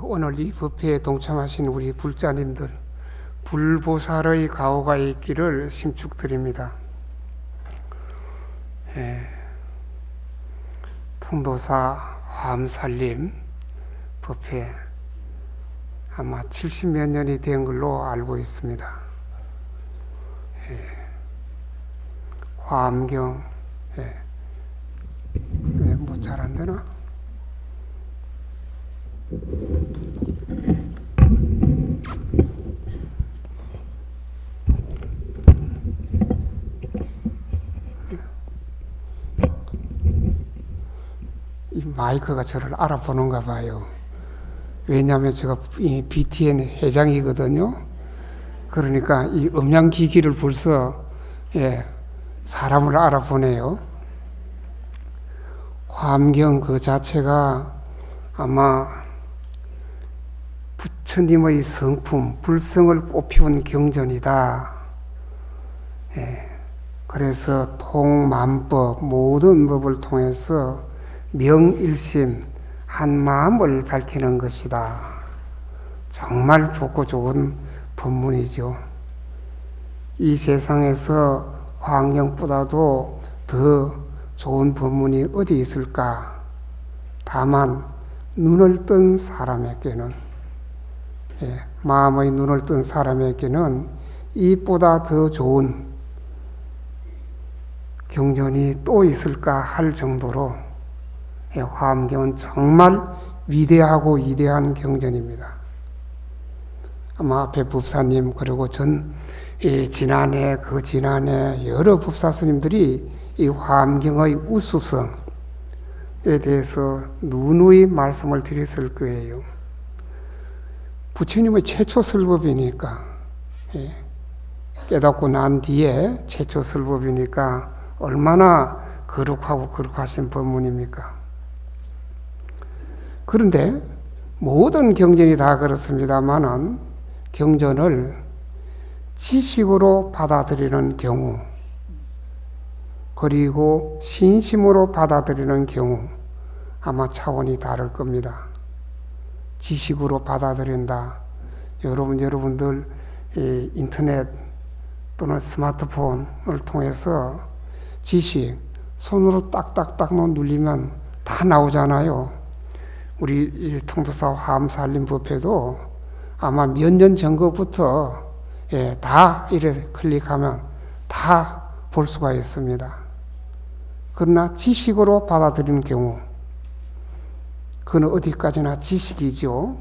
오늘 이 법회에 동참하신 우리 불자님들, 불보살의 가호가 있기를 심축드립니다. 통도사 화엄살림 법회 아마 70몇 년이 된 걸로 알고 있습니다. 화엄경, 뭐 잘 안 되나? 이 마이크가 저를 알아보는가 봐요. 왜냐하면 제가 BTN 회장이거든요. 그러니까 이 음향기기를 벌써 사람을 알아보네요. 화엄경 그 자체가 아마 부처님의 성품, 불성을 꽃피운 경전이다. 그래서 통만법, 모든 법을 통해서 명일심, 한마음을 밝히는 것이다. 정말 좋고 좋은 법문이죠. 이 세상에서 화엄경보다도 더 좋은 법문이 어디 있을까? 다만 눈을 뜬 사람에게는, 마음의 눈을 뜬 사람에게는 이보다 더 좋은 경전이 또 있을까 할 정도로 화엄경은 정말 위대하고 위대한 경전입니다. 아마 앞에 법사님 그리고 지난해 그 지난해 여러 법사 스님들이 이 화엄경의 우수성에 대해서 누누이 말씀을 드렸을 거예요. 부처님의 최초 설법이니까, 깨닫고 난 뒤에 최초 설법이니까 얼마나 거룩하고 거룩하신 법문입니까? 그런데 모든 경전이 다 그렇습니다만은 경전을 지식으로 받아들이는 경우, 그리고 신심으로 받아들이는 경우 아마 차원이 다를 겁니다. 지식으로 받아들인다. 여러분들 인터넷 또는 스마트폰을 통해서 지식 손으로 딱딱딱 누르면 다 나오잖아요. 우리 통도사 화엄살림 법회도 아마 몇 년 전부터 다 이렇게 클릭하면 다 볼 수가 있습니다. 그러나 지식으로 받아들이는 경우, 그건 어디까지나 지식이죠.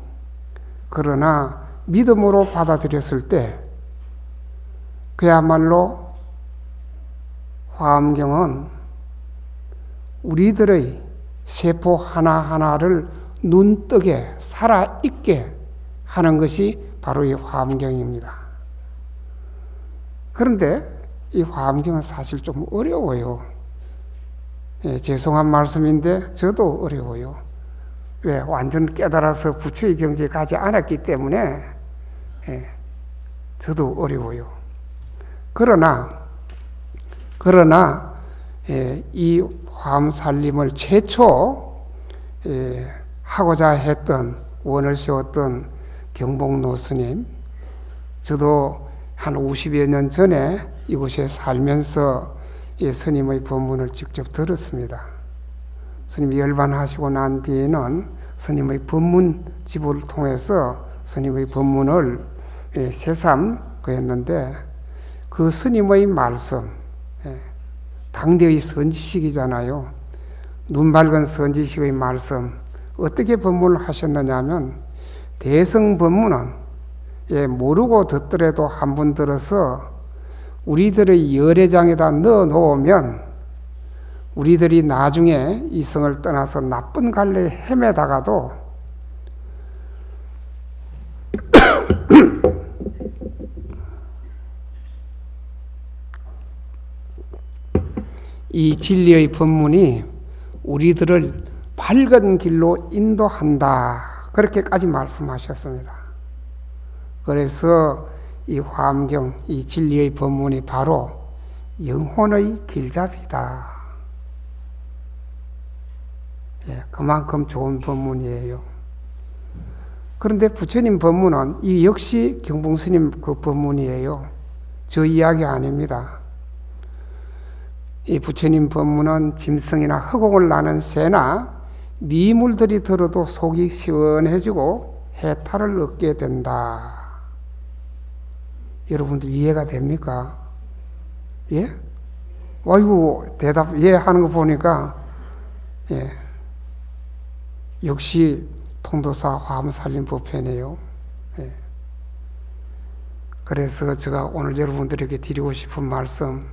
그러나 믿음으로 받아들였을 때 그야말로 화엄경은 우리들의 세포 하나하나를 눈뜨게 살아있게 하는 것이 바로 이 화엄경입니다. 그런데 이 화엄경은 사실 좀 어려워요. 죄송한 말씀인데 저도 어려워요. 왜? 완전 깨달아서 부처의 경지에 가지 않았기 때문에 저도 어려워요. 그러나 이 화엄살림을 최초 하고자 했던, 원을 세웠던 경복노 스님, 저도 한 50여 년 전에 이곳에 살면서 이 스님의 법문을 직접 들었습니다. 스님이 열반하시고 난 뒤에는 스님의 법문집을 통해서 스님의 법문을 새삼 했는데, 그 스님의 말씀, 당대의 선지식이잖아요. 눈 밝은 선지식의 말씀, 어떻게 법문을 하셨느냐 하면, 대성 법문은 모르고 듣더라도 한 번 들어서 우리들의 열애장에다 넣어 놓으면 우리들이 나중에 이성을 떠나서 나쁜 갈래에 헤매다가도 이 진리의 법문이 우리들을 밝은 길로 인도한다. 그렇게까지 말씀하셨습니다. 그래서 이 화엄경, 이 진리의 법문이 바로 영혼의 길잡이다. 그만큼 좋은 법문이에요. 그런데 부처님 법문은 이 역시 경봉스님 그 법문이에요. 저 이야기 아닙니다. 이 부처님 법문은 짐승이나 허공을 나는 새나 미물들이 들어도 속이 시원해지고 해탈을 얻게 된다. 여러분들 이해가 됩니까? 예? 아이고, 대답, 예 하는 거 보니까, 예. 역시 통도사 화엄살림법회네요. 예. 그래서 제가 오늘 여러분들에게 드리고 싶은 말씀,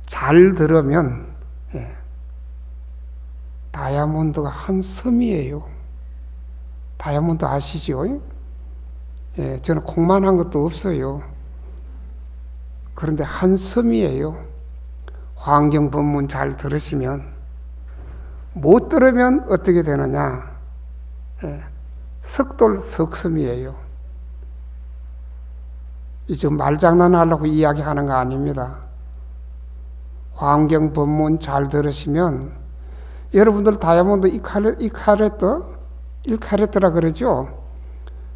잘 들으면, 예. 다이아몬드가 한 섬이에요. 다이아몬드 아시죠? 예, 저는 콩만한 것도 없어요. 그런데 한 섬이에요. 환경법문 잘 들으시면, 못 들으면 어떻게 되느냐? 예, 석돌 석섬이에요. 이제 말장난하려고 이야기하는 거 아닙니다. 환경법문 잘 들으시면, 여러분들 다이아몬드 1카레트라 그러죠?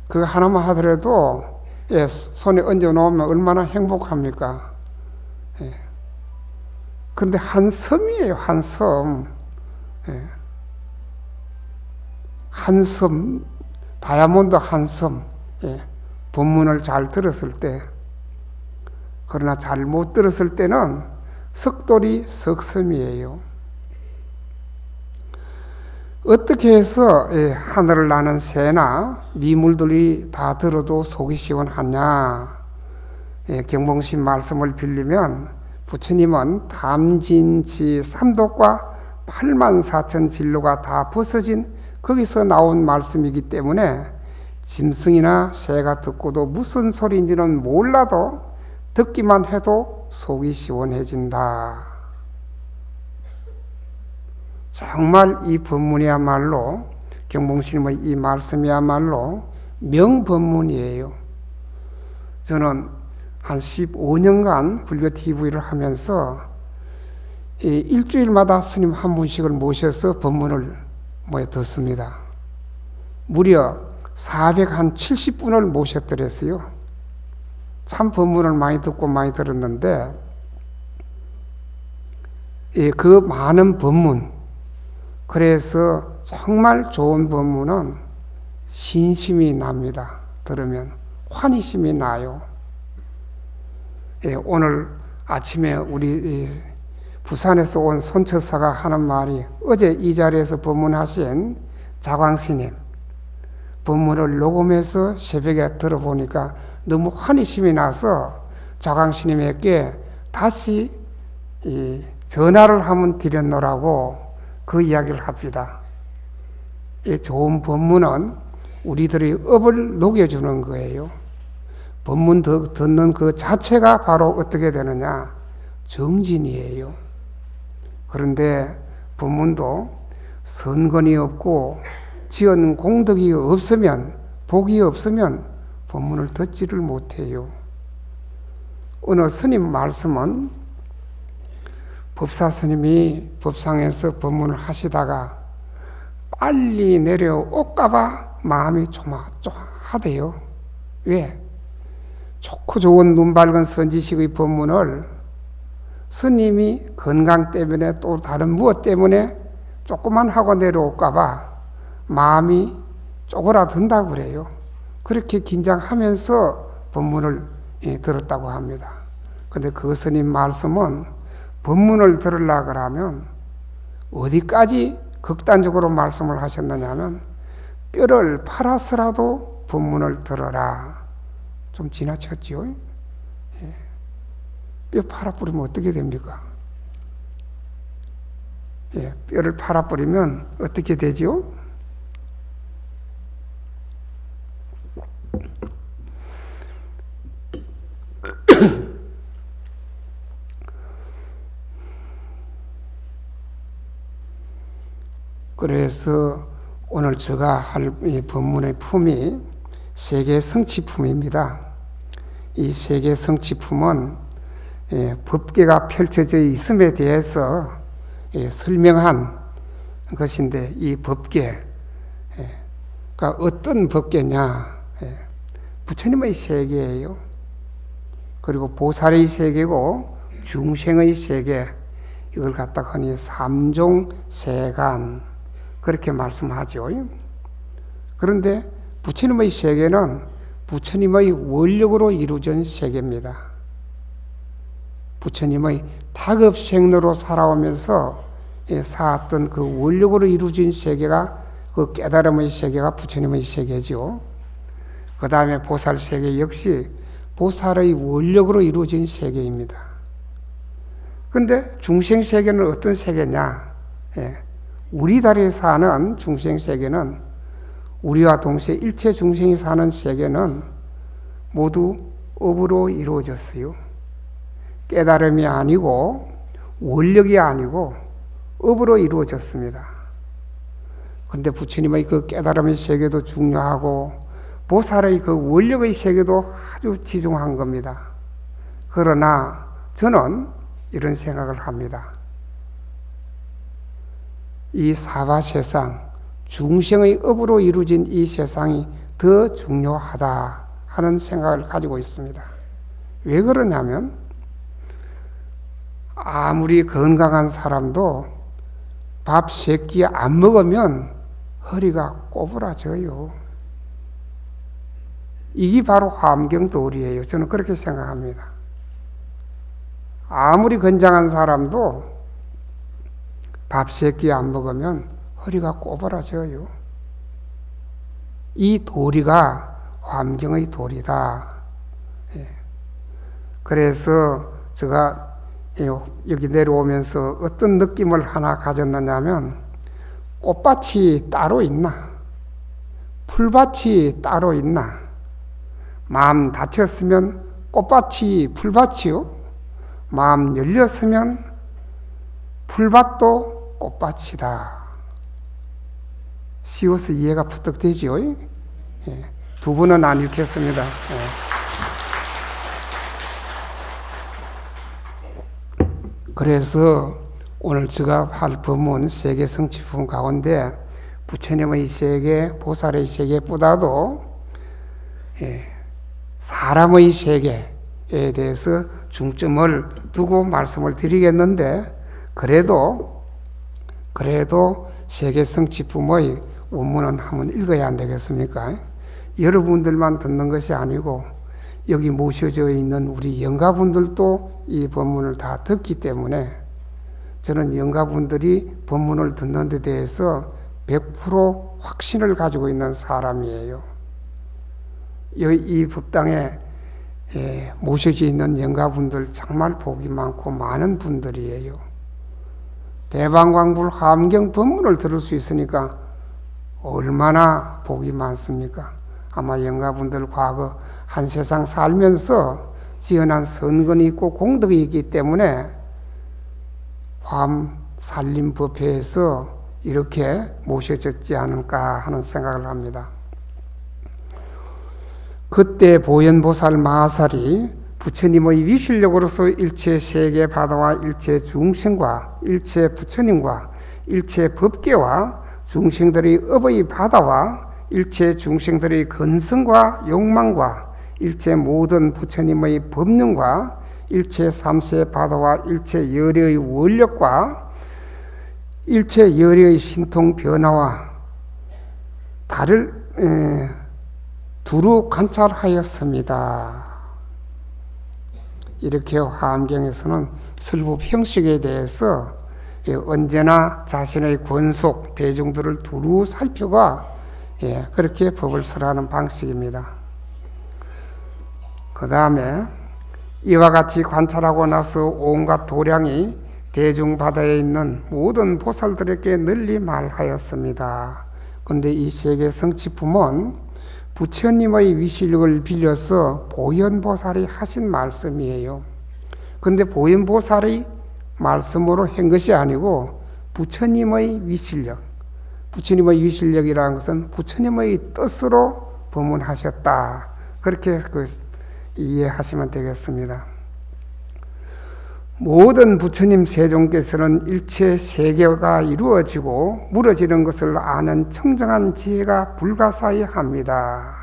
그거 하나만 하더라도, 예, 손에 얹어 놓으면 얼마나 행복합니까? 예. 그런데 한 섬이에요, 한 섬. 예. 한 섬, 다이아몬드 한 섬. 예. 본문을 잘 들었을 때, 그러나 잘 못 들었을 때는 석돌이 석섬이에요. 어떻게 해서 하늘을 나는 새나 미물들이 다 들어도 속이 시원하냐? 경봉신 말씀을 빌리면 부처님은 담진지 삼독과 84,000 진로가 다 벗어진 거기서 나온 말씀이기 때문에 짐승이나 새가 듣고도 무슨 소리인지는 몰라도 듣기만 해도 속이 시원해진다. 정말 이 법문이야말로, 경봉스님의 이 말씀이야말로 명법문이에요. 저는 한 15년간 불교 TV를 하면서 일주일마다 스님 한 분씩을 모셔서 법문을 듣습니다. 무려 470분을 모셨더랬어요. 참 법문을 많이 듣고 많이 들었는데, 그 많은 법문, 그래서 정말 좋은 법문은 신심이 납니다. 들으면 환희심이 나요. 오늘 아침에 우리 부산에서 온 손처사가 하는 말이, 어제 이 자리에서 법문하신 자광스님 법문을 녹음해서 새벽에 들어보니까 너무 환희심이 나서 자광스님에게 다시 전화를 한번 드렸노라고 그 이야기를 합니다. 이 좋은 법문은 우리들의 업을 녹여주는 거예요. 법문 듣는 그 자체가 바로 어떻게 되느냐? 정진이에요. 그런데 법문도 선건이 없고 지은 공덕이 없으면, 복이 없으면 법문을 듣지를 못해요. 어느 스님 말씀은 법사 스님이 법상에서 법문을 하시다가 빨리 내려올까봐 마음이 조마조마하대요. 왜? 좋고 좋은 눈 밝은 선지식의 법문을 스님이 건강 때문에 또 다른 무엇 때문에 조금만 하고 내려올까봐 마음이 쪼그라든다고 그래요. 그렇게 긴장하면서 법문을 들었다고 합니다. 근데 그 스님 말씀은 법문을 들으려고 그러면 어디까지 극단적으로 말씀을 하셨느냐면, 뼈를 팔아서라도 법문을 들어라. 좀 지나쳤지요? 예. 뼈 팔아버리면 어떻게 됩니까? 예, 뼈를 팔아버리면 어떻게 되죠? 그래서 오늘 제가 할 이 법문의 품이 세계 성취품입니다. 이 세계 성취품은 법계가 펼쳐져 있음에 대해서 설명한 것인데, 이 법계, 어떤 법계냐? 부처님의 세계예요. 그리고 보살의 세계고 중생의 세계, 이걸 갖다가 흔히 삼종세간 그렇게 말씀하죠. 그런데 부처님의 세계는 부처님의 원력으로 이루어진 세계입니다. 부처님의 다급생로로 살아오면서 쌓았던 그 원력으로 이루어진 세계가, 그 깨달음의 세계가 부처님의 세계죠. 그 다음에 보살 세계 역시 보살의 원력으로 이루어진 세계입니다. 그런데 중생 세계는 어떤 세계냐? 우리 다리에 사는 중생 세계는, 우리와 동시에 일체 중생이 사는 세계는 모두 업으로 이루어졌어요. 깨달음이 아니고 원력이 아니고 업으로 이루어졌습니다. 그런데 부처님의 그 깨달음의 세계도 중요하고 보살의 그 원력의 세계도 아주 지중한 겁니다. 그러나 저는 이런 생각을 합니다. 이 사바세상, 중생의 업으로 이루어진 이 세상이 더 중요하다 하는 생각을 가지고 있습니다. 왜 그러냐면 아무리 건강한 사람도 밥 3끼 안 먹으면 허리가 꼬부라져요. 이게 바로 환경도리예요. 저는 그렇게 생각합니다. 아무리 건장한 사람도 밥 3끼 안 먹으면 허리가 꼬부라져요. 이 도리가 환경의 도리다. 그래서 제가 여기 내려오면서 어떤 느낌을 하나 가졌느냐면, 꽃밭이 따로 있나? 풀밭이 따로 있나? 마음 닫혔으면 꽃밭이 풀밭이요. 마음 열렸으면 풀밭도 꽃밭이다. 쉬워서 이해가 부탁 되지요? 두 분은 안 읽겠습니다. 그래서 오늘 제가 할 법문 세계성취품 가운데 부처님의 세계, 보살의 세계보다도 사람의 세계에 대해서 중점을 두고 말씀을 드리겠는데, 그래도 세계성취품의 원문은 한번 읽어야 안 되겠습니까? 여러분들만 듣는 것이 아니고 여기 모셔져 있는 우리 영가분들도 이 법문을 다 듣기 때문에 저는 영가분들이 법문을 듣는 데 대해서 100% 확신을 가지고 있는 사람이에요. 이 법당에 모셔져 있는 영가분들 정말 복이 많고 많은 분들이에요. 대방광불 함경 법문을 들을 수 있으니까 얼마나 복이 많습니까? 아마 영가분들 과거 한 세상 살면서 지어난 선근이 있고 공덕이 있기 때문에 화엄살림법회에서 이렇게 모셔졌지 않을까 하는 생각을 합니다. 그때 보현보살 마하살이 부처님의 위실력으로서 일체 세계 바다와 일체 중생과 일체 부처님과 일체 법계와 중생들의 업의 바다와 일체 중생들의 근성과 욕망과 일체 모든 부처님의 법륜과 일체 삼세 바다와 일체 열의의 원력과 일체 열의의 신통 변화와 달을 두루 관찰하였습니다. 이렇게 화엄경에서는 설법 형식에 대해서 언제나 자신의 권속 대중들을 두루 살펴가 그렇게 법을 설하는 방식입니다. 그 다음에 이와 같이 관찰하고 나서 온갖 도량이 대중바다에 있는 모든 보살들에게 널리 말하였습니다. 그런데 이 세계성취품은 부처님의 위실력을 빌려서 보현보살이 하신 말씀이에요. 그런데 보현보살의 말씀으로 한 것이 아니고 부처님의 위실력, 부처님의 위실력이라는 것은 부처님의 뜻으로 법문하셨다. 그렇게 이해하시면 되겠습니다. 모든 부처님 세종께서는 일체 세계가 이루어지고 무너지는 것을 아는 청정한 지혜가 불가사의합니다.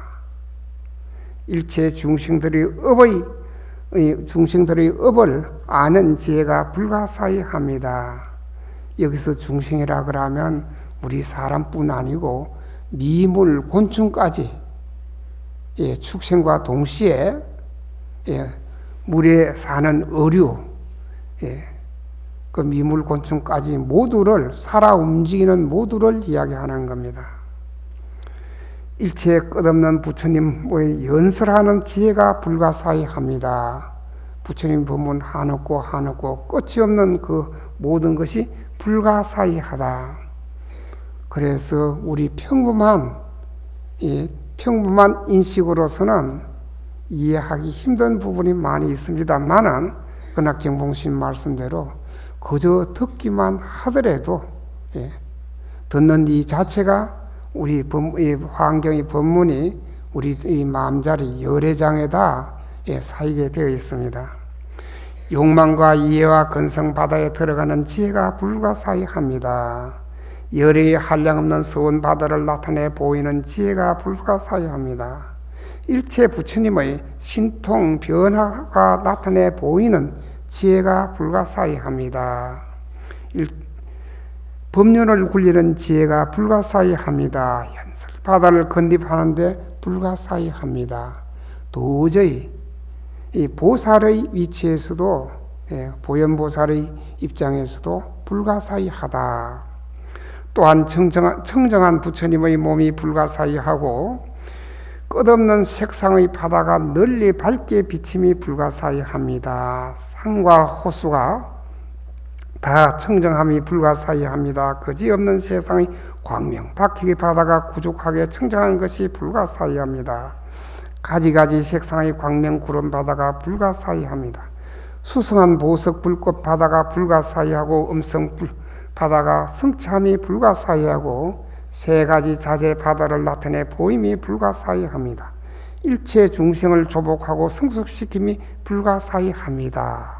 일체 중생들의 업을 아는 지혜가 불가사의합니다. 여기서 중생이라 그러면 우리 사람뿐 아니고 미물, 곤충까지 축생과 동시에 물에 사는 어류, 그 미물, 곤충까지 모두를 살아 움직이는 모두를 이야기하는 겁니다. 일체의 끝없는 부처님의 연설하는 지혜가 불가사의합니다. 부처님 법문 한없고 끝이 없는 그 모든 것이 불가사의하다. 그래서 우리 평범한 인식으로서는 이해하기 힘든 부분이 많이 있습니다만은, 그러나 경봉신 말씀대로 그저 듣기만 하더라도 듣는 이 자체가 우리 환경의 법문이 우리 이 마음자리 열애장에다 쌓이게 되어 있습니다. 욕망과 이해와 근성 바다에 들어가는 지혜가 불가사의합니다. 열애의 한량없는 서원 바다를 나타내 보이는 지혜가 불가사의합니다. 일체 부처님의 신통 변화가 나타내 보이는 지혜가 불가사의합니다. 법륜을 굴리는 지혜가 불가사의합니다. 현설 바다를 건립하는데 불가사의합니다. 도저히 이 보살의 위치에서도, 보현보살의 입장에서도 불가사의하다. 또한 청정한 부처님의 몸이 불가사의하고 끝없는 색상의 바다가 널리 밝게 비침이 불가사의합니다. 산과 호수가 다 청정함이 불가사의합니다. 거지없는 세상의 광명 박히게 바다가 구죽하게 청정한 것이 불가사의합니다. 가지가지 색상의 광명 구름 바다가 불가사의합니다. 수성한 보석 불꽃 바다가 불가사의하고 음성 바다가 성참이 불가사의하고 세 가지 자재 바다를 나타내 보임이 불가사의합니다. 일체 중생을 조복하고 성숙시킴이 불가사의합니다.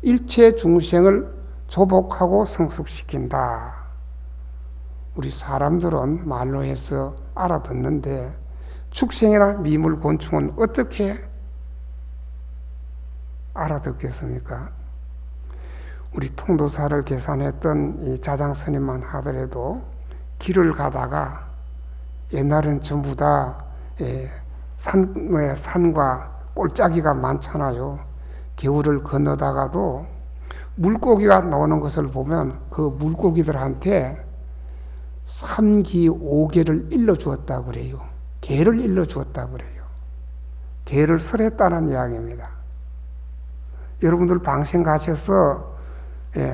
일체 중생을 조복하고 성숙시킨다. 우리 사람들은 말로 해서 알아듣는데 축생이나 미물, 곤충은 어떻게 알아듣겠습니까? 우리 통도사를 계산했던 이 자장스님만 하더라도 길을 가다가 옛날엔 전부 다 산과 꼴짜기가 많잖아요. 겨울을 건너다가도 물고기가 나오는 것을 보면 그 물고기들한테 3기 5개를 일러주었다고 그래요. 개를 일러주었다고 그래요. 개를 설했다는 이야기입니다. 여러분들 방생 가셔서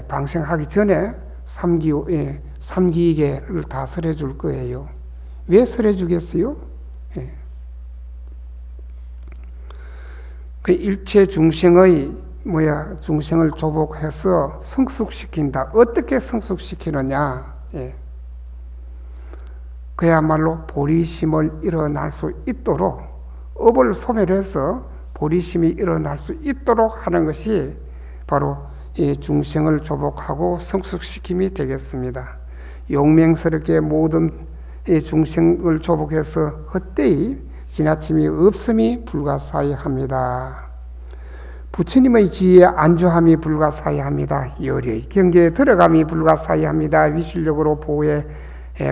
방생하기 전에 3기계를 다 설해 줄 거예요. 왜 설해 주겠어요? 그 일체 중생을 조복해서 성숙시킨다. 어떻게 성숙시키느냐? 그야말로 보리심을 일어날 수 있도록, 업을 소멸해서 보리심이 일어날 수 있도록 하는 것이 바로 이 중생을 조복하고 성숙시킴이 되겠습니다. 용맹스럽게 모든 이 중생을 조복해서 헛되이 지나침이 없음이 불가사의합니다. 부처님의 지혜에 안주함이 불가사의합니다. 열의 경계에 들어감이 불가사의합니다. 위실력으로 보호해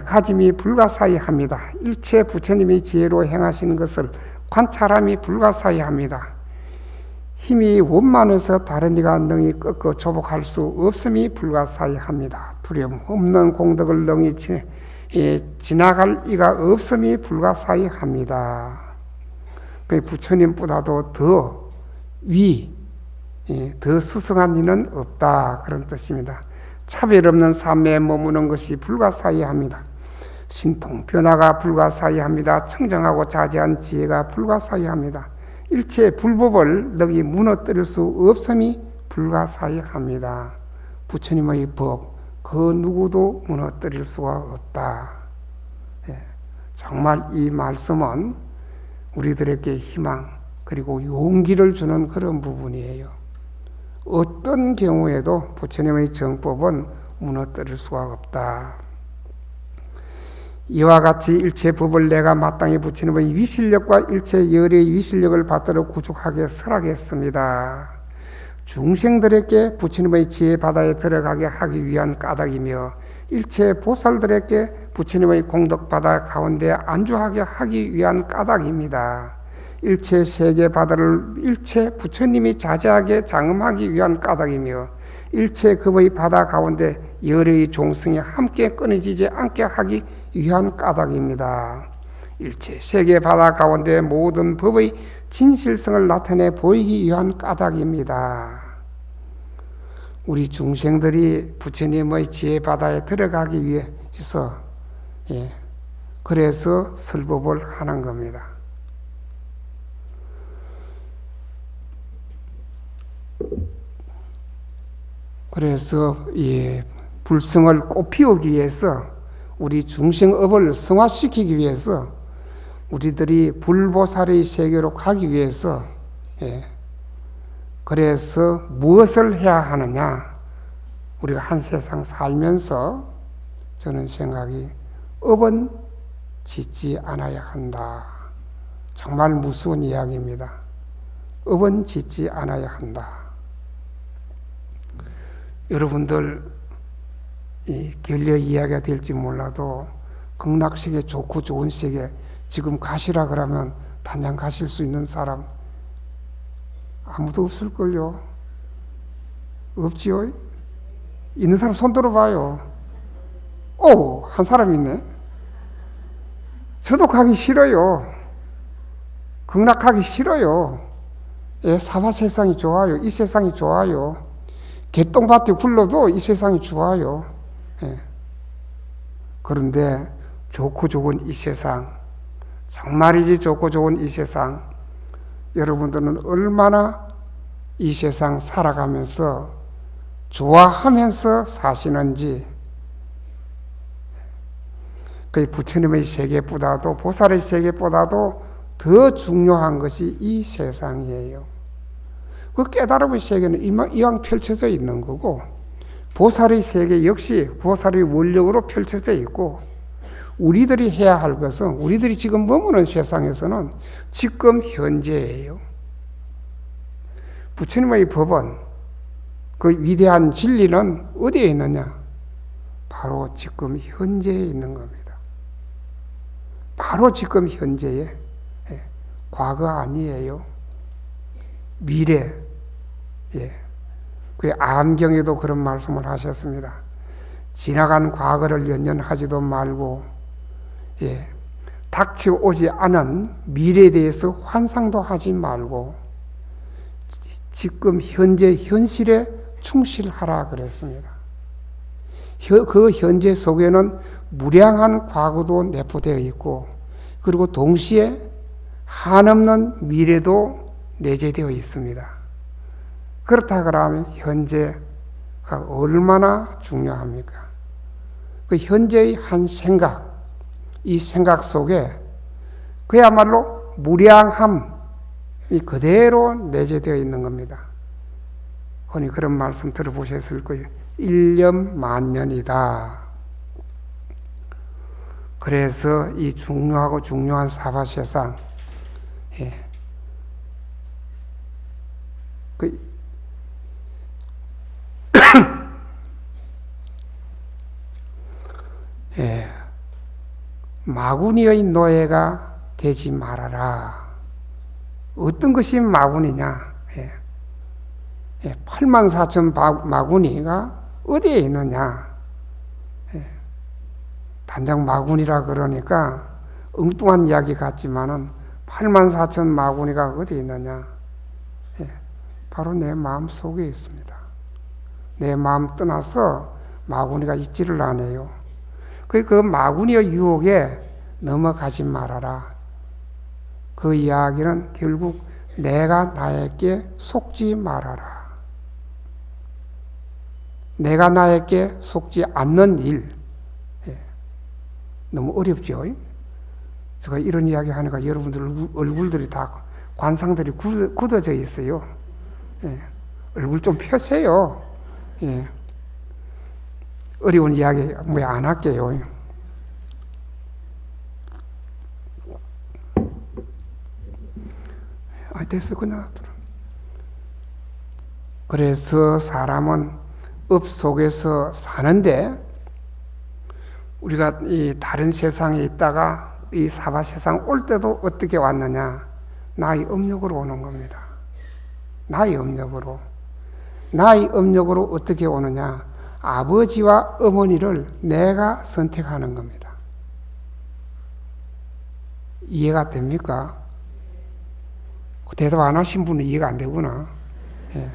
가짐이 불가사의합니다. 일체 부처님이 지혜로 행하신 것을 관찰함이 불가사의합니다. 힘이 원만해서 다른 이가 능히 꺾어 조복할 수 없음이 불가사의합니다. 두려움 없는 공덕을 능히 지나갈 이가 없음이 불가사의합니다. 그 부처님보다도 더 수승한 이는 없다, 그런 뜻입니다. 차별 없는 삶에 머무는 것이 불가사의합니다. 신통 변화가 불가사의합니다. 청정하고 자제한 지혜가 불가사의합니다. 일체 불법을 능히 무너뜨릴 수 없음이 불가사의합니다. 부처님의 법, 그 누구도 무너뜨릴 수가 없다. 정말 이 말씀은 우리들에게 희망 그리고 용기를 주는 그런 부분이에요. 어떤 경우에도 부처님의 정법은 무너뜨릴 수가 없다. 이와 같이 일체 법을 내가 마땅히 부처님의 위실력과 일체 열의 위실력을 받들어 구축하게 설하겠습니다. 중생들에게 부처님의 지혜 바다에 들어가게 하기 위한 까닭이며 일체 보살들에게 부처님의 공덕 바다 가운데 안주하게 하기 위한 까닭입니다. 일체 세계 바다를 일체 부처님이 자제하게 장엄하기 위한 까닭이며 일체 급의 바다 가운데 열의 종성이 함께 끊어지지 않게 하기 위한 까닭입니다. 일체 세계 바다 가운데 모든 법의 진실성을 나타내 보이기 위한 까닭입니다. 우리 중생들이 부처님의 지혜 바다에 들어가기 위해서 그래서 설법을 하는 겁니다. 그래서 이 불성을 꽃피우기 위해서 우리 중생업을 성화시키기 위해서 우리들이 불보살의 세계로 가기 위해서 그래서 무엇을 해야 하느냐? 우리가 한 세상 살면서 저는 생각이 업은 짓지 않아야 한다. 정말 무서운 이야기입니다. 업은 짓지 않아야 한다. 여러분들 이 결례 이야기가 될지 몰라도 극락세계 좋고 좋은 세계 지금 가시라 그러면 단장 가실 수 있는 사람 아무도 없을걸요. 없지요? 있는 사람 손 들어봐요. 오, 한 사람 있네. 저도 가기 싫어요. 극락하기 싫어요. 사바 세상이 좋아요. 이 세상이 좋아요. 개똥밭에 굴러도 이 세상이 좋아요. 그런데 좋고 좋은 이 세상, 정말이지 좋고 좋은 이 세상, 여러분들은 얼마나 이 세상 살아가면서 좋아하면서 사시는지, 그 부처님의 세계보다도 보살의 세계보다도 더 중요한 것이 이 세상이에요. 그 깨달음의 세계는 이왕 펼쳐져 있는 거고, 보살의 세계 역시 보살의 원력으로 펼쳐져 있고, 우리들이 해야 할 것은 우리들이 지금 머무는 세상에서는 지금 현재예요. 부처님의 법은 그 위대한 진리는 어디에 있느냐? 바로 지금 현재에 있는 겁니다. 바로 지금 현재에. 과거 아니에요. 미래. 그 암경에도 그런 말씀을 하셨습니다. 지나간 과거를 연연하지도 말고 닥쳐오지 않은 미래에 대해서 환상도 하지 말고 지금 현재 현실에 충실하라 그랬습니다. 그 현재 속에는 무량한 과거도 내포되어 있고 그리고 동시에 한없는 미래도 내재되어 있습니다. 그렇다 그러면 현재가 얼마나 중요합니까? 그 현재의 한 생각, 이 생각 속에 그야말로 무량함이 그대로 내재되어 있는 겁니다. 흔히 그런 말씀 들어보셨을 거예요. 일념 만년이다. 그래서 이 중요하고 중요한 사바세상, 마구니의 노예가 되지 말아라. 어떤 것이 마구니냐? 84,000 마구니가 어디에 있느냐? 단장 마구니라 그러니까 엉뚱한 이야기 같지만은 84,000 마구니가 어디에 있느냐? 바로 내 마음 속에 있습니다. 내 마음 떠나서 마구니가 있지를 않아요. 그 마구니의 유혹에 넘어가지 말아라. 그 이야기는 결국 내가 나에게 속지 말아라. 내가 나에게 속지 않는 일. 너무 어렵죠? 제가 이런 이야기 하니까 여러분들 얼굴들이 다 관상들이 굳어져 있어요. 얼굴 좀 펴세요. 예. 어려운 이야기 뭐 안 할게요. 됐어, 그냥 놔둬라. 그래서 사람은 업 속에서 사는데, 우리가 이 다른 세상에 있다가 이 사바 세상 올 때도 어떻게 왔느냐? 나의 업력으로 오는 겁니다. 나의 업력으로. 나의 업력으로 어떻게 오느냐? 아버지와 어머니를 내가 선택하는 겁니다. 이해가 됩니까? 대답 안 하신 분은 이해가 안 되구나. 예.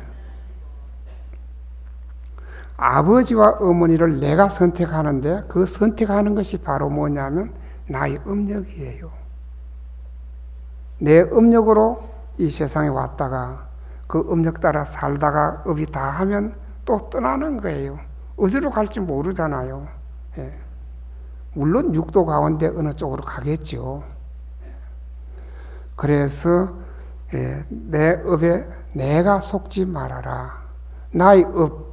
아버지와 어머니를 내가 선택하는데 그 선택하는 것이 바로 뭐냐면 나의 업력이에요. 내 업력으로 이 세상에 왔다가 그 업력 따라 살다가 업이 다 하면 또 떠나는 거예요. 어디로 갈지 모르잖아요. 예. 물론 육도 가운데 어느 쪽으로 가겠죠. 그래서 내 업에 내가 속지 말아라. 나의 업,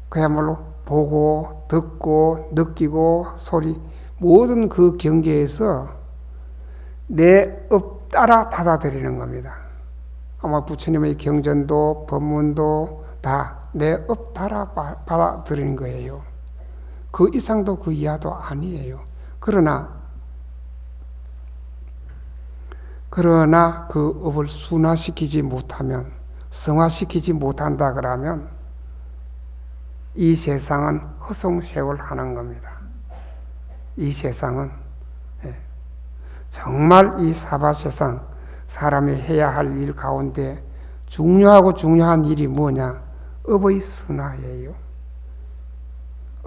그야말로 보고 듣고 느끼고 소리 모든 그 경계에서 내 업 따라 받아들이는 겁니다. 아마 부처님의 경전도 법문도 다 내 업 따라 받아들이는 거예요. 그 이상도 그 이하도 아니에요. 그러나 그 업을 순화시키지 못하면, 성화시키지 못한다 그러면 이 세상은 허송세월하는 겁니다. 이 세상은 정말 이 사바세상 사람이 해야 할 일 가운데 중요한 일이 뭐냐? 업의 순화예요.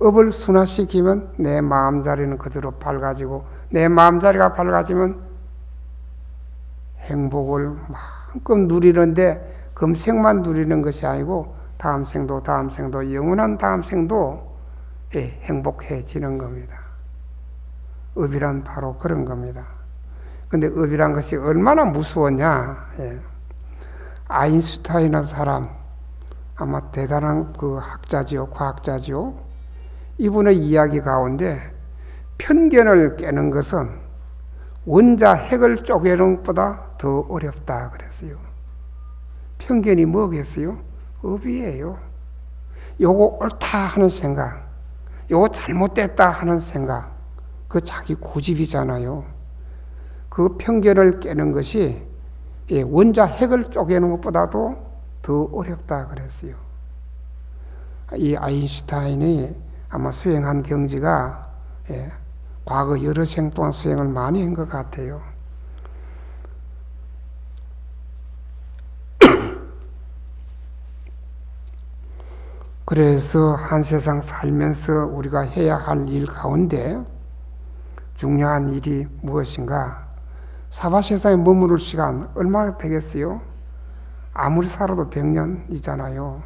업을 순화시키면 내 마음자리는 그대로 밝아지고, 내 마음자리가 밝아지면 행복을 마음껏 누리는데 금생만 누리는 것이 아니고 다음 생도 영원한 다음 생도 행복해지는 겁니다. 업이란 바로 그런 겁니다. 근데 업이란 것이 얼마나 무서웠냐? 아인슈타인이라는 사람, 아마 대단한 그 학자지요, 과학자지요. 이분의 이야기 가운데 편견을 깨는 것은 원자 핵을 쪼개는 것보다 더 어렵다 그랬어요. 편견이 뭐겠어요? 업이에요. 요거 옳다 하는 생각, 요거 잘못됐다 하는 생각, 그 자기 고집이잖아요. 그 편견을 깨는 것이 원자 핵을 쪼개는 것보다도 더 어렵다 그랬어요. 이 아인슈타인이 아마 수행한 경지가 과거 여러 생 동안 수행을 많이 한 것 같아요. 그래서 한 세상 살면서 우리가 해야 할 일 가운데 중요한 일이 무엇인가? 사바세상에 머무를 시간 얼마나 되겠어요? 아무리 살아도 100년이잖아요.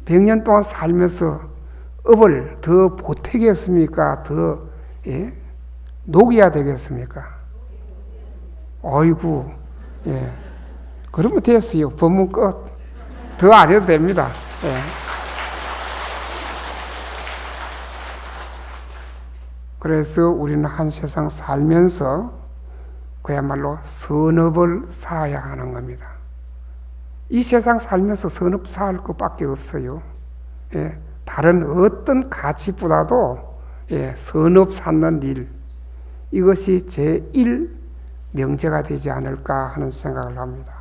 100년 동안 살면서 업을 더 보태겠습니까? 더 녹여야 되겠습니까? 어이구, 그러면 됐어요. 법문 끝. 더 안 해도 됩니다. 그래서 우리는 한 세상 살면서 그야말로 선업을 쌓아야 하는 겁니다. 이 세상 살면서 선업 쌓을 것밖에 없어요. 다른 어떤 가치보다도 선업 쌓는 일, 이것이 제1 명제가 되지 않을까 하는 생각을 합니다.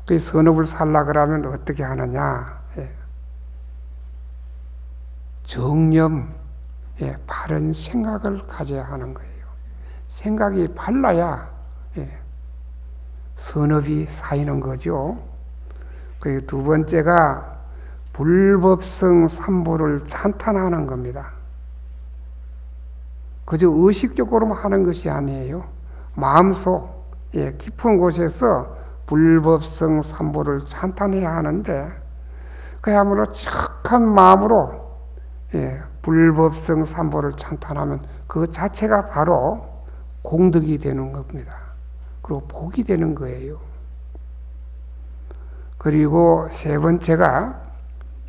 그 선업을 살라 그러면 어떻게 하느냐? 정념, 바른 생각을 가져야 하는 거예요. 생각이 발라야 선업이 쌓이는 거죠. 그리고 두 번째가 불법성 삼보를 찬탄하는 겁니다. 그저 의식적으로만 하는 것이 아니에요. 마음속 깊은 곳에서 불법성 삼보를 찬탄해야 하는데, 그야말로 착한 마음으로 불법성 삼보를 찬탄하면 그 자체가 바로 공덕이 되는 겁니다. 그리고 복이 되는 거예요. 그리고 세 번째가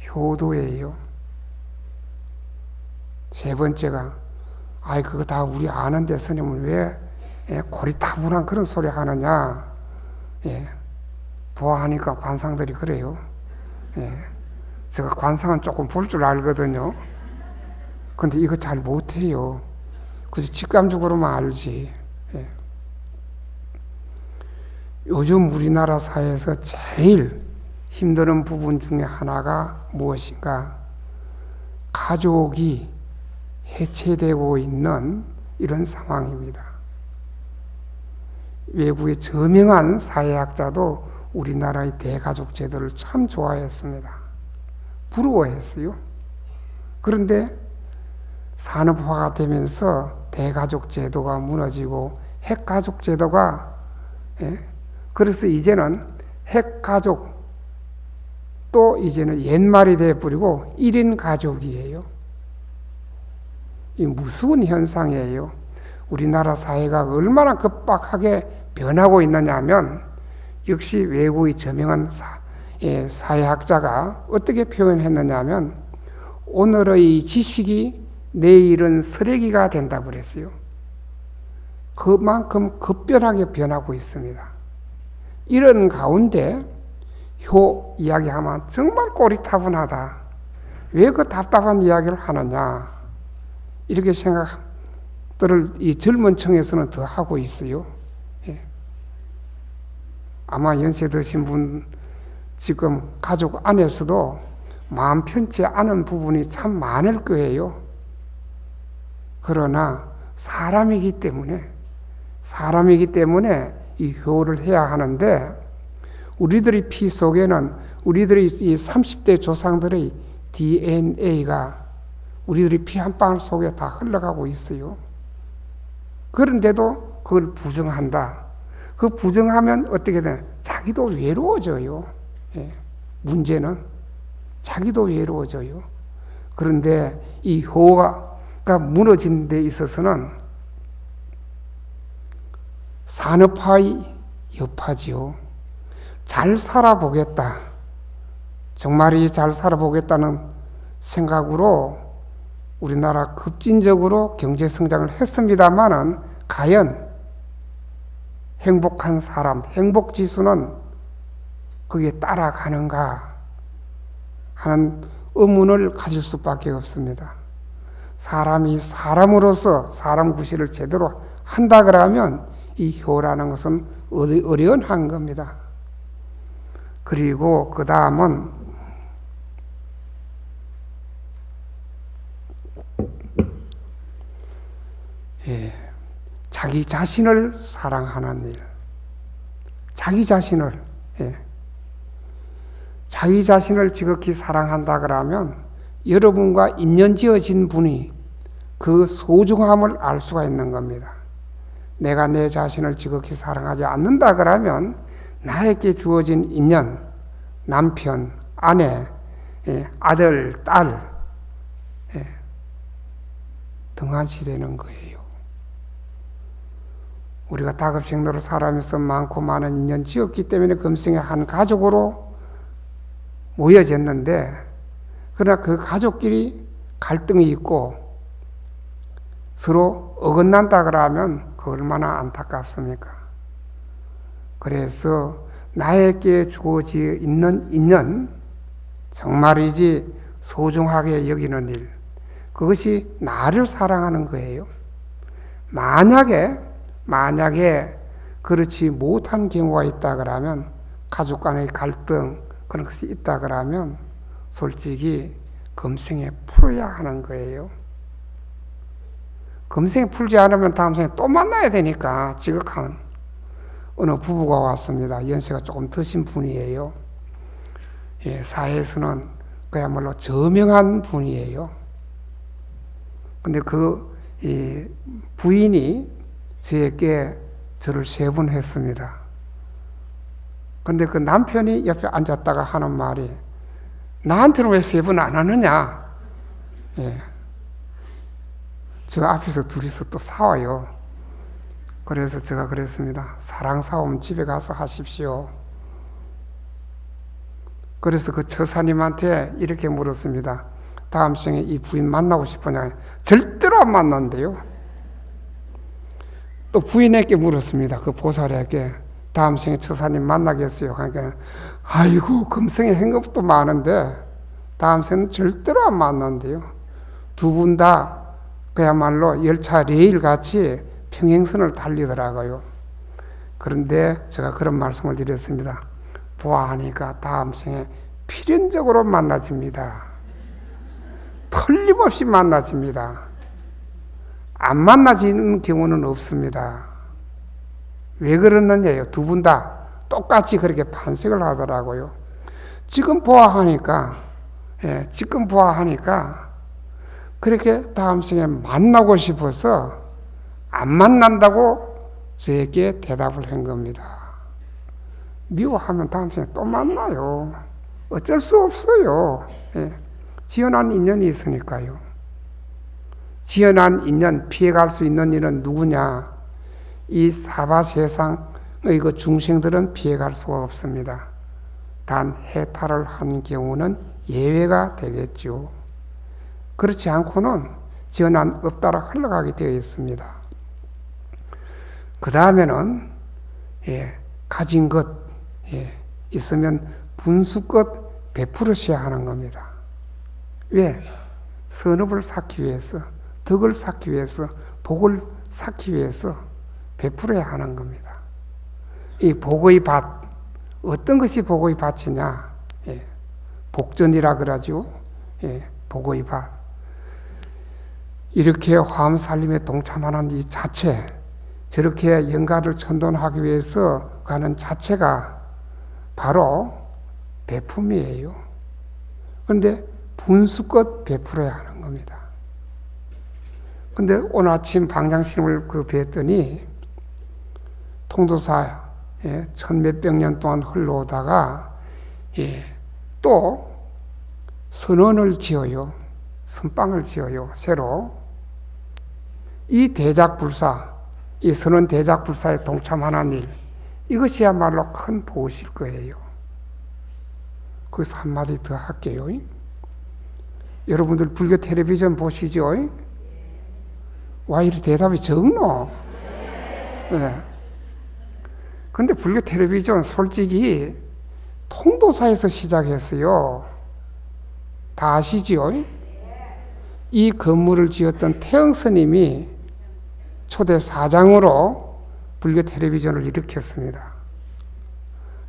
효도예요. 세 번째가 아이 그거 다 우리 아는데 스님은 왜 고리타분한 그런 소리 하느냐. 보아하니까 관상들이 그래요. 제가 관상은 조금 볼 줄 알거든요. 근데 이거 잘 못해요. 그래서 직감적으로만 알지. 요즘 우리나라 사회에서 제일 힘든 부분 중에 하나가 무엇인가? 가족이 해체되고 있는 이런 상황입니다. 외국의 저명한 사회학자도 우리나라의 대가족 제도를 참 좋아했습니다. 부러워했어요. 그런데 산업화가 되면서 대가족 제도가 무너지고 핵가족 제도가 그래서 이제는 핵가족 또 이제는 옛말이 되어버리고 1인 가족이에요. 이 무서운 현상이에요. 우리나라 사회가 얼마나 급박하게 변하고 있느냐 하면 역시 외국의 저명한 사회학자가 어떻게 표현했느냐 하면 오늘의 지식이 내일은 쓰레기가 된다고 그랬어요. 그만큼 급변하게 변하고 있습니다. 이런 가운데 효 이야기하면 정말 꼬리타분하다. 왜 그 답답한 이야기를 하느냐. 이렇게 생각들을 이 젊은 층에서는 더 하고 있어요. 아마 연세 드신 분 지금 가족 안에서도 마음 편치 않은 부분이 참 많을 거예요. 그러나 사람이기 때문에 이 효를 해야 하는데 우리들의 피 속에는 우리들의 이 30대 조상들의 DNA가 우리들의 피 한 방울 속에 다 흘러가고 있어요. 그런데도 그걸 부정한다. 그 부정하면 어떻게 되나? 자기도 외로워져요. 문제는 자기도 외로워져요. 그런데 이 효가 무너진 데 있어서는 산업화의 여파지요. 잘 살아보겠다. 정말이 잘 살아보겠다는 생각으로 우리나라 급진적으로 경제성장을 했습니다마는 과연 행복한 사람, 행복지수는 그게 따라가는가 하는 의문을 가질 수밖에 없습니다. 사람이 사람으로서 사람 구실을 제대로 한다 그러면 이 효라는 것은 어려운 겁니다. 그리고 그 다음은 자기 자신을 사랑하는 일. 자기 자신을 지극히 사랑한다 그러면 여러분과 인연 지어진 분이 그 소중함을 알 수가 있는 겁니다. 내가 내 자신을 지극히 사랑하지 않는다 그러면 나에게 주어진 인연, 남편, 아내, 아들, 딸 등한시되는 거예요. 우리가 다급생로로 살아면서 많고 많은 인연 지었기 때문에 금생의 한 가족으로 모여졌는데 그러나 그 가족끼리 갈등이 있고 서로 어긋난다 그러면 그 얼마나 안타깝습니까? 그래서 나에게 주어져 있는 인연, 정말이지 소중하게 여기는 일, 그것이 나를 사랑하는 거예요. 만약에 그렇지 못한 경우가 있다 그러면 가족 간의 갈등 그런 것이 있다 그러면 솔직히 금생에 풀어야 하는 거예요. 금생에 풀지 않으면 다음 생에 또 만나야 되니까 지극한 어느 부부가 왔습니다. 연세가 조금 드신 분이에요. 사회에서는 그야말로 저명한 분이에요. 근데 그 부인이 저에게 절을 3번 했습니다. 근데 그 남편이 옆에 앉았다가 하는 말이 나한테는 왜 3번 안 하느냐? 저 앞에서 둘이서 또 싸워요. 그래서 제가 그랬습니다. 사랑싸움 집에 가서 하십시오. 그래서 그 처사님한테 이렇게 물었습니다. 다음 생에 이 부인 만나고 싶으냐? 절대로 안 만난대요. 또 부인에게 물었습니다. 그 보살에게 다음 생에 처사님 만나겠어요? 그러니까 아이고 금생에 한 것도 많은데 다음 생은 절대로 안 만난대요. 두 분 다 그야말로 열차 레일같이 평행선을 달리더라고요. 그런데 제가 그런 말씀을 드렸습니다. 보아하니까 다음 생에 필연적으로 만나집니다. 틀림없이 만나집니다. 안 만나지는 경우는 없습니다. 왜 그러느냐요? 두 분 다 똑같이 그렇게 판색을 하더라고요. 지금 보아하니까 그렇게 다음 생에 만나고 싶어서 안 만난다고 저에게 대답을 한 겁니다. 미워하면 다음 생에 또 만나요. 어쩔 수 없어요. 지연한 인연이 있으니까요. 지연한 인연, 피해갈 수 있는 일은 누구냐? 이 사바 세상의 그 중생들은 피해갈 수가 없습니다. 단 해탈을 한 경우는 예외가 되겠죠. 그렇지 않고는 지연한 없다라 흘러가게 되어 있습니다. 그 다음에는 가진 것 있으면 분수껏 베풀으셔야 하는 겁니다. 왜? 선업을 쌓기 위해서, 덕을 쌓기 위해서, 복을 쌓기 위해서 베풀어야 하는 겁니다. 이 복의 밭, 어떤 것이 복의 밭이냐? 복전이라 그러죠. 복의 밭. 이렇게 화엄살림에 동참하는 이 자체, 저렇게 영가를 천돈하기 위해서 가는 자체가 바로 베품이에요. 그런데 분수껏 베풀어야 하는 겁니다. 근데 오늘 아침 방장스님을 뵀더니 통도사 천몇백 년 동안 흘러오다가 또 선원을 지어요. 선방을 지어요. 새로. 이 대작불사, 이 선원 대작불사에 동참하는 일, 이것이야말로 큰 보실 거예요. 거기서 한마디 더 할게요. 여러분들 불교 텔레비전 보시죠? 와, 이리 대답이 적노? 근데 불교 텔레비전 솔직히 통도사에서 시작했어요. 다 아시죠? 이 건물을 지었던 태영 스님이 초대 사장으로 불교 텔레비전을 일으켰습니다.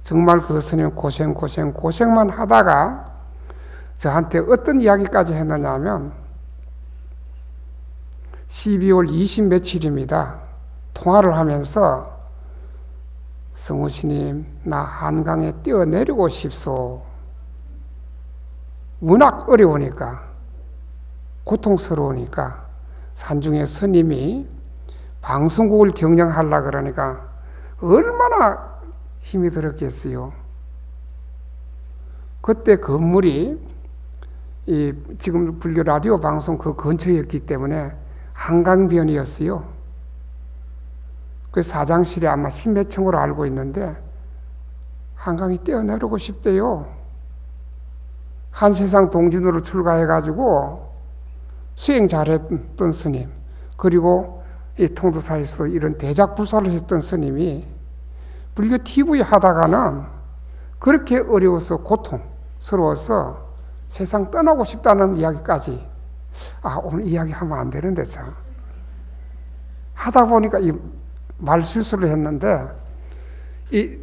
정말 그 스님 고생만 하다가 저한테 어떤 이야기까지 했느냐 하면 12월 20 며칠입니다. 통화를 하면서 성우스님, 나 한강에 뛰어내리고 싶소. 워낙 어려우니까, 고통스러우니까 산중에 스님이 방송국을 경영하려고 그러니까 얼마나 힘이 들었겠어요. 그때 건물이 지금 불교 라디오 방송 그 근처였기 때문에 한강변이었어요. 그 사장실이 아마 10몇 층으로 알고 있는데 한강이 뛰어내리고 싶대요. 한세상 동진으로 출가해가지고 수행 잘했던 스님, 그리고 이 통도사에서 이런 대작불사를 했던 스님이 불교 TV 하다가는 그렇게 어려워서 고통스러워서 세상 떠나고 싶다는 이야기까지, 오늘 이야기하면 안 되는데 참 하다 보니까 이 말 실수를 했는데 이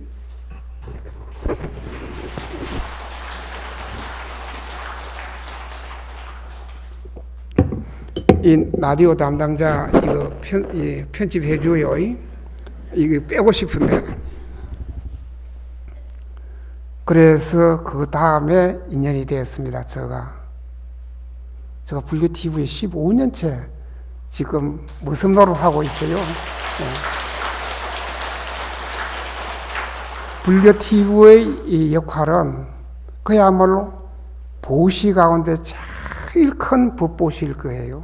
라디오 담당자 이거 편집해 줘요. 이거 빼고 싶은데. 그래서 그 다음에 인연이 되었습니다. 제가 불교 TV에 15년째 지금 무슨 노릇하고 있어요. 불교 TV의 이 역할은 그야말로 보시 가운데 제일 큰 법보시일 거예요.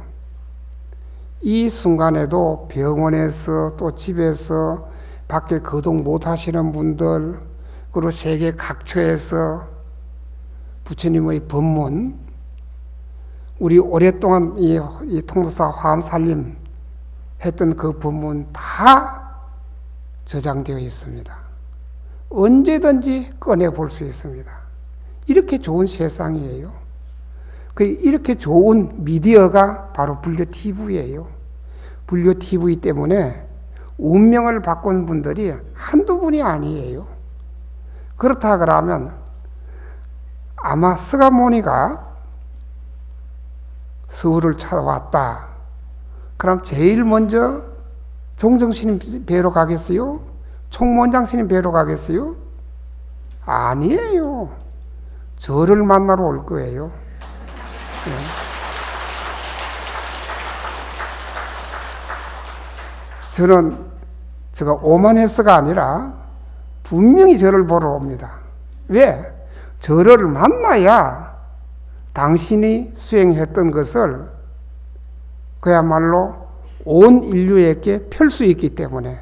이 순간에도 병원에서 또 집에서 밖에 거동 못 하시는 분들, 그리고 세계 각처에서 부처님의 법문, 우리 오랫동안 이 통도사 화엄살림 했던 그 법문 다 저장되어 있습니다. 언제든지 꺼내 볼 수 있습니다. 이렇게 좋은 세상이에요. 이렇게 좋은 미디어가 바로 불교 TV예요. 불교 TV 때문에 운명을 바꾼 분들이 한두 분이 아니에요. 그렇다 그러면 아마 스가모니가 서울을 찾아왔다. 그럼 제일 먼저 종정스님 뵈러 가겠어요? 총무원장스님 뵈러 가겠어요? 아니에요. 저를 만나러 올 거예요. 네. 저는 제가 오만해서가 아니라 분명히 저를 보러 옵니다. 왜? 저를 만나야 당신이 수행했던 것을 그야말로 온 인류에게 펼 수 있기 때문에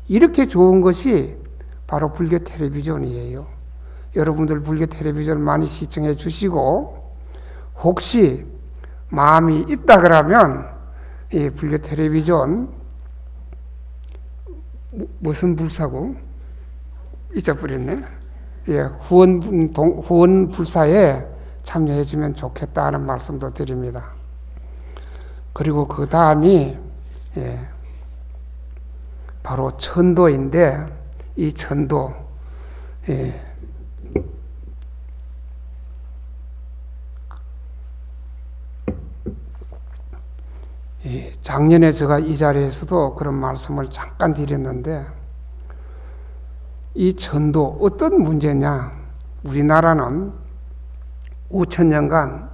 이렇게 좋은 것이 바로 불교 텔레비전이에요. 여러분들 불교 텔레비전 많이 시청해 주시고 혹시 마음이 있다 그러면 이 불교 텔레비전 무슨 불사고? 잊어버렸네. 예, 후원 불사에 참여해 주면 좋겠다는 말씀도 드립니다. 그리고 그 다음이 바로 천도인데 이 천도 작년에 제가 이 자리에서도 그런 말씀을 잠깐 드렸는데 이 천도 어떤 문제냐? 우리나라는 5,000년간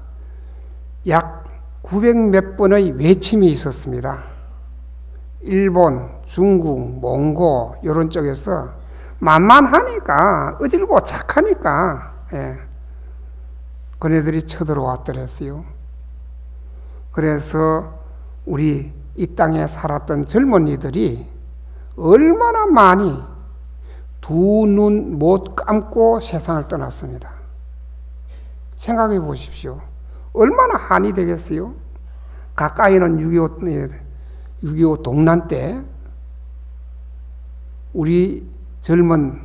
약 900몇 번의 외침이 있었습니다. 일본, 중국, 몽고 이런 쪽에서 만만하니까 어질고 착하니까 그네들이 쳐들어왔더랬어요. 그래서 우리 이 땅에 살았던 젊은이들이 얼마나 많이 두 눈 못 감고 세상을 떠났습니다. 생각해 보십시오. 얼마나 한이 되겠어요? 가까이는 6.25 동란 때 우리 젊은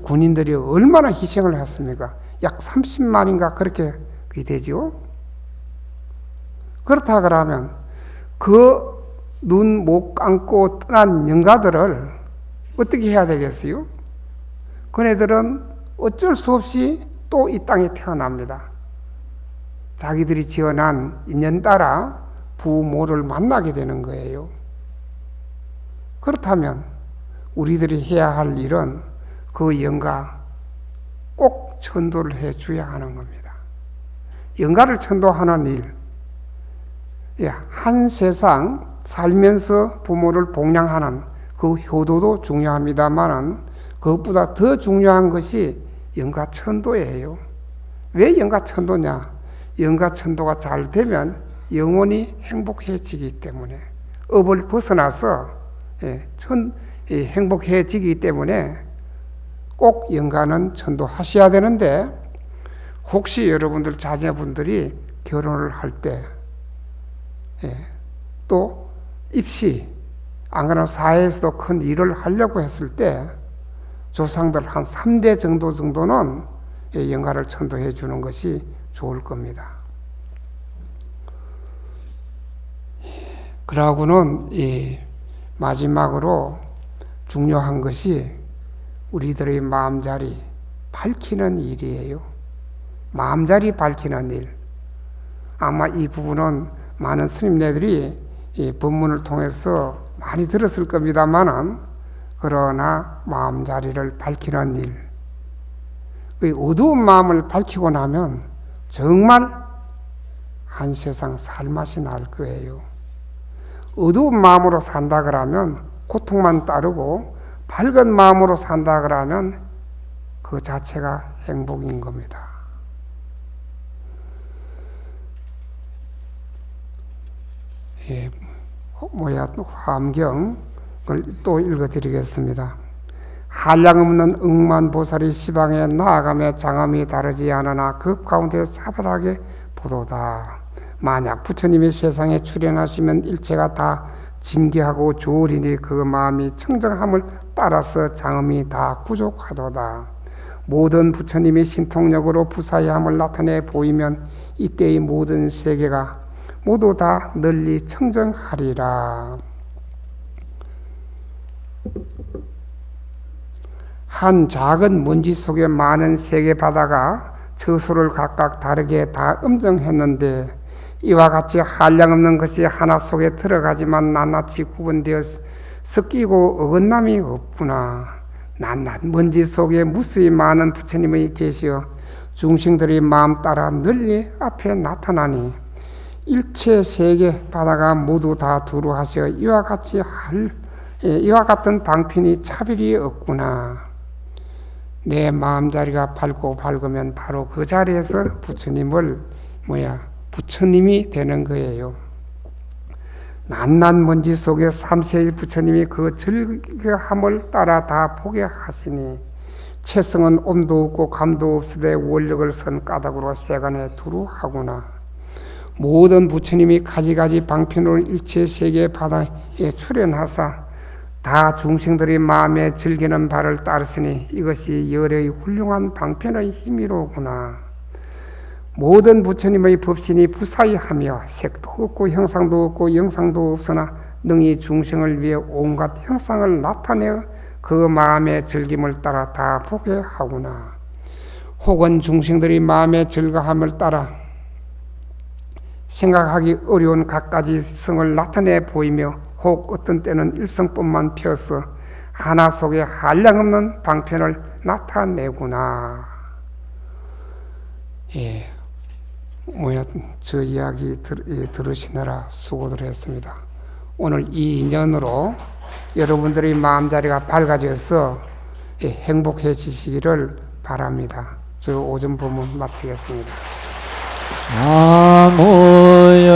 군인들이 얼마나 희생을 했습니까? 약 30만인가 그렇게 되죠. 그렇다 그러면 그 눈 못 감고 떠난 영가들을 어떻게 해야 되겠어요? 그네들은 어쩔 수 없이 또 이 땅에 태어납니다. 자기들이 지어난 인연 따라 부모를 만나게 되는 거예요. 그렇다면 우리들이 해야 할 일은 그 영가 꼭 천도를 해줘야 하는 겁니다. 영가를 천도하는 일, 한 세상 살면서 부모를 복양하는 그 효도도 중요합니다만은 그것보다 더 중요한 것이 영가천도예요. 왜 영가천도냐? 영가천도가 잘 되면 영원히 행복해지기 때문에 업을 벗어나서 행복해지기 때문에 꼭 영가는 천도하셔야 되는데 혹시 여러분들 자녀분들이 결혼을 할 때 또 입시 안 그러면 사회에서도 큰 일을 하려고 했을 때 조상들 한 3대 정도는 영가를 천도해 주는 것이 좋을 겁니다. 그러고는 마지막으로 중요한 것이 우리들의 마음자리 밝히는 일이에요. 마음자리 밝히는 일. 아마 이 부분은 많은 스님네들이 이 법문을 통해서 많이 들었을 겁니다만은 그러나 마음자리를 밝히는 일. 그 어두운 마음을 밝히고 나면 정말 한 세상 살맛이 날 거예요. 어두운 마음으로 산다 그러면 고통만 따르고 밝은 마음으로 산다 그러면 그 자체가 행복인 겁니다. 예, 화엄경을 또 읽어드리겠습니다. 한량없는 억만보살이 시방에 나아가며 장엄이 다르지 않으나 그 가운데 사별하게 보도다. 만약 부처님이 세상에 출현하시면 일체가 다 진귀하고 좋으리니 그 마음이 청정함을 따라서 장엄이 다 부족하도다. 모든 부처님이 신통력으로 부사의함을 나타내 보이면 이때의 모든 세계가 모두 다 널리 청정하리라. 한 작은 먼지 속에 많은 세계 바다가 저수를 각각 다르게 다 음정했는데 이와 같이 한량없는 것이 하나 속에 들어가지만 낱낱이 구분되어 섞이고 어긋남이 없구나. 낱낱 먼지 속에 무수히 많은 부처님의 계시어 중생들의 마음 따라 널리 앞에 나타나니 일체 세계 바다가 모두 다 두루하시어 이와 같은 방편이 차별이 없구나. 내 마음자리가 밝고 밝으면 바로 그 자리에서 부처님이 되는 거예요. 낱낱 먼지 속에 삼세의 부처님이 그 즐거함을 따라 다 보게 하시니 체성은 옴도 없고 감도 없으되 원력을 선 까닭으로 세간에 두루하구나. 모든 부처님이 가지가지 방편으로 일체 세계 바다에 출현하사 다 중생들의 마음에 즐기는 바를 따르시니 이것이 열의 훌륭한 방편의 힘이로구나. 모든 부처님의 법신이 부사의하며 색도 없고 형상도 없고 영상도 없으나 능히 중생을 위해 온갖 형상을 나타내어 그 마음의 즐김을 따라 다 보게 하구나. 혹은 중생들의 마음의 즐거함을 따라 생각하기 어려운 갖가지 성을 나타내 보이며 혹 어떤 때는 일성뿐만 펴서 하나 속에 한량없는 방편을 나타내구나. 예, 저 이야기 들으시느라 수고들 했습니다. 오늘 이 인연으로 여러분들의 마음자리가 밝아져서 행복해지시기를 바랍니다. 저 오전 법문 마치겠습니다. 아무